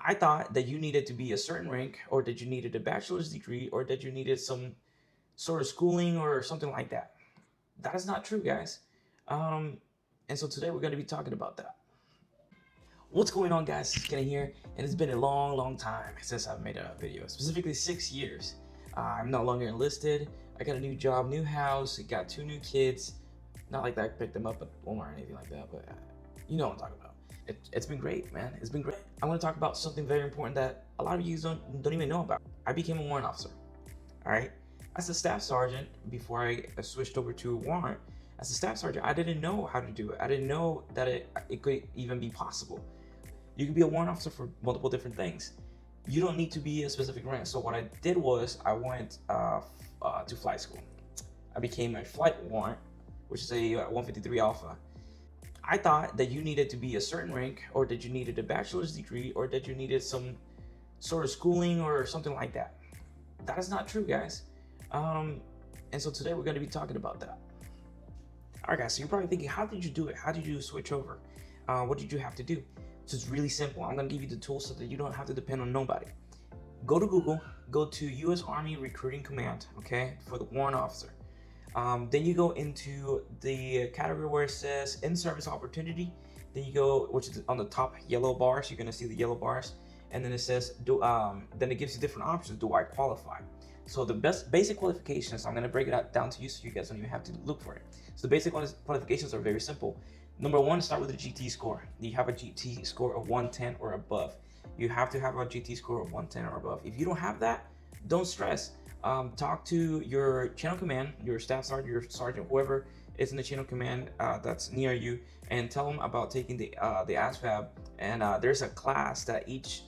I thought that you needed to be a certain rank, or that you needed a bachelor's degree, or that you needed some sort of schooling or something like that. That is not true, guys. Um, and so today we're going to be talking about that. What's going on, guys? It's Kenny here, and it's been a long, long time since I've made a video, specifically 6 years. I'm no longer enlisted. I got a new job, new house, got 2 new kids. Not like that I picked them up at Walmart or anything like that, but you know what I'm talking about. It's been great, man. It's been great. I want to talk about something very important that a lot of you don't even know about. I became a warrant officer. All right. As a staff sergeant, before I switched over to warrant, as a staff sergeant, I didn't know how to do it. I didn't know that it could even be possible. You can be a warrant officer for multiple different things. You don't need to be a specific rank. So what I did was I went to flight school. I became a flight warrant, which is a 153 Alpha. I thought that you needed to be a certain rank, or that you needed a bachelor's degree, or that you needed some sort of schooling or something like that. That is not true, guys. And so today we're going to be talking about that. All right, guys, so you're probably thinking, how did you do it? How did you switch over? What did you have to do? So it's really simple. I'm going to give you the tools so that you don't have to depend on nobody. Go to Google, go to U.S. Army Recruiting Command, okay, for the warrant officer. Then you go into the category where it says in-service opportunity. Then you go, which is on the top yellow bars. You're going to see the yellow bars. And then it says, then it gives you different options. Do I qualify? So the basic qualifications, I'm going to break it down to you so you guys don't even have to look for it. So the basic qualifications are very simple. Number one, start with a GT score. You have a GT score of 110 or above. You have to have a GT score of 110 or above. If you don't have that, don't stress. Talk to your chain of command, your staff sergeant, your sergeant, whoever is in the chain of command that's near you, and tell them about taking the ASVAB. And there's a class that each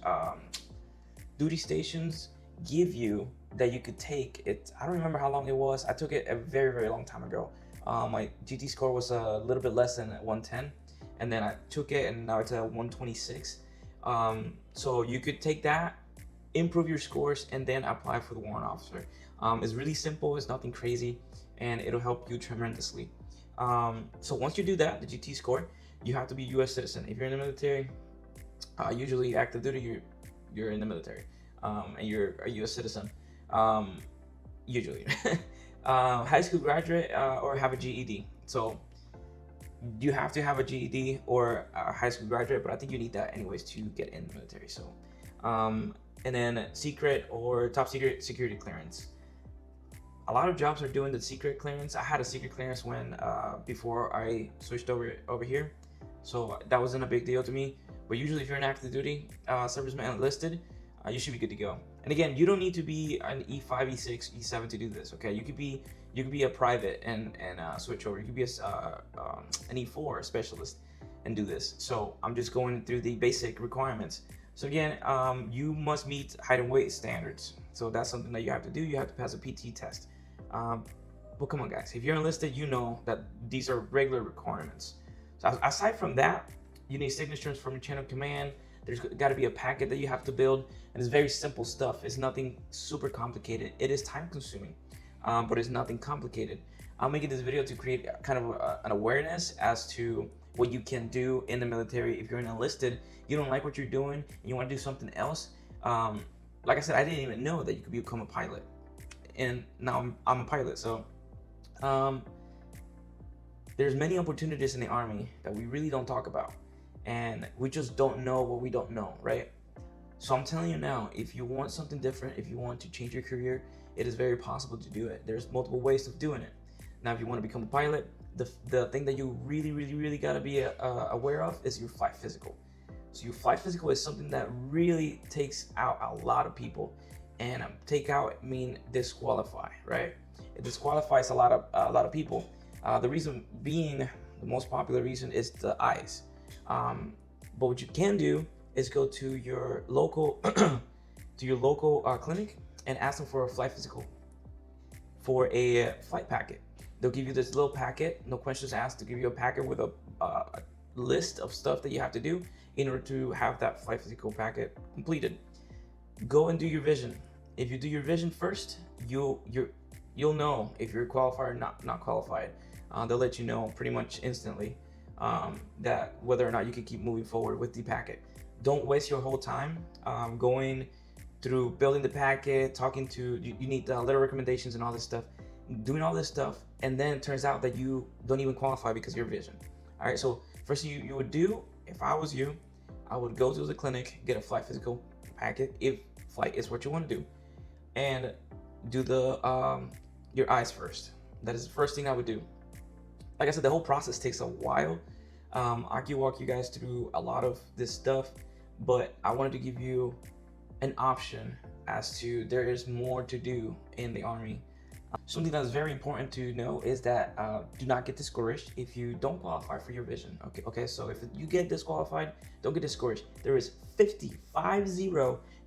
duty stations give you that you could take it. I don't remember how long it was. I took it a very, very long time ago. My GT score was a little bit less than 110, and then I took it and now it's at 126. So you could take that, improve your scores, and then apply for the warrant officer. It's really simple. It's nothing crazy, and it'll help you tremendously. So once you do that, the GT score, you have to be a U.S. citizen. If you're in the military, usually active duty, you're in the military, and you're a U.S. citizen. Usually high school graduate or have a GED. So you have to have a GED or a high school graduate, but I think you need that anyways to get in the military. So and then secret or top secret security clearance. A lot of jobs are doing the secret clearance. I had a secret clearance when before I switched over here, so that wasn't a big deal to me. But usually if you're an active duty serviceman enlisted, you should be good to go. And again, you don't need to be an E5, E6, E7 to do this. Okay, you could be a private and switch over. You could be an E4 specialist and do this. So I'm just going through the basic requirements. So again, you must meet height and weight standards. So that's something that you have to do. You have to pass a PT test. But come on, guys, if you're enlisted, you know that these are regular requirements. So aside from that, you need signatures from your chain of command. There's got to be a packet that you have to build, and it's very simple stuff. It's nothing super complicated. It is time consuming, but it's nothing complicated. I'm making this video to create kind of an awareness as to what you can do in the military. If you're enlisted, you don't like what you're doing, and you want to do something else. Like I said, I didn't even know that you could become a pilot, and now I'm a pilot. So there's many opportunities in the Army that we really don't talk about. And we just don't know what we don't know, right? So I'm telling you now, if you want something different, if you want to change your career, it is very possible to do it. There's multiple ways of doing it. Now, if you want to become a pilot, the thing that you really got to be aware of is your flight physical. So your flight physical is something that really takes out a lot of people. And take out mean disqualify, right? It disqualifies a lot of people. The reason being, the most popular reason is the eyes. But what you can do is go to your local clinic and ask them for a flight physical, for a flight packet. They'll give you this little packet, no questions asked. They'll give you a packet with a list of stuff that you have to do in order to have that flight physical packet completed. Go and do your vision. If you do your vision first, you'll know if you're qualified or not qualified. They'll let you know pretty much instantly that whether or not you can keep moving forward with the packet. Don't waste your whole time going through building the packet, talking to you need letter recommendations and all this stuff, doing all this stuff, and then it turns out that you don't even qualify because of your vision. All right, so first thing you would do, if I was you, I would go to the clinic, get a flight physical packet if flight is what you want to do, and do the your eyes first. That is the first thing I would do. Like I said, the whole process takes a while. I can walk you guys through a lot of this stuff, but I wanted to give you an option as to there is more to do in the Army. Something that's very important to know is that do not get discouraged if you don't qualify for your vision. Okay. So if you get disqualified, don't get discouraged. There is 50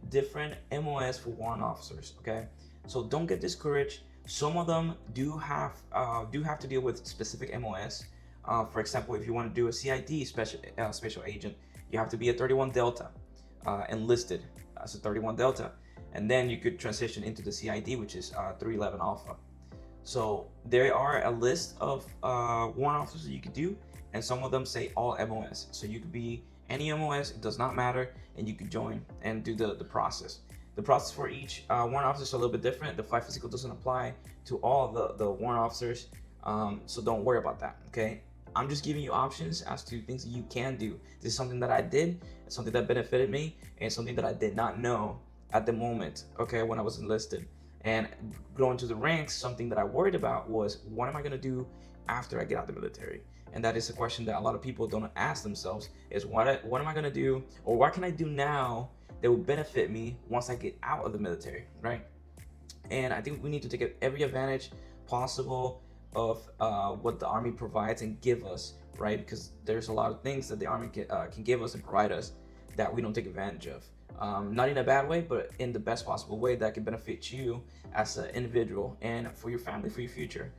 different MOS for warrant officers. Okay, so don't get discouraged. Some of them do have to deal with specific MOS. For example, if you want to do a CID special agent, you have to be a 31 Delta, enlisted as a 31 Delta, and then you could transition into the CID, which is 311 Alpha. So there are a list of warrant officers you could do, and some of them say all MOS. So you could be any MOS, it does not matter, and you could join and do the process. The process for each warrant officer is a little bit different. The flight physical doesn't apply to all the warrant officers, so don't worry about that, okay? I'm just giving you options as to things that you can do. This is something that I did, something that benefited me, and something that I did not know at the moment, okay, when I was enlisted. And going to the ranks, something that I worried about was, what am I gonna do after I get out of the military? And that is a question that a lot of people don't ask themselves, is what am I gonna do, or what can I do now that will benefit me once I get out of the military, right? And I think we need to take every advantage possible of what the Army provides and give us, right? Because there's a lot of things that the Army can give us and provide us that we don't take advantage of. Not in a bad way, but in the best possible way that can benefit you as an individual and for your family, for your future.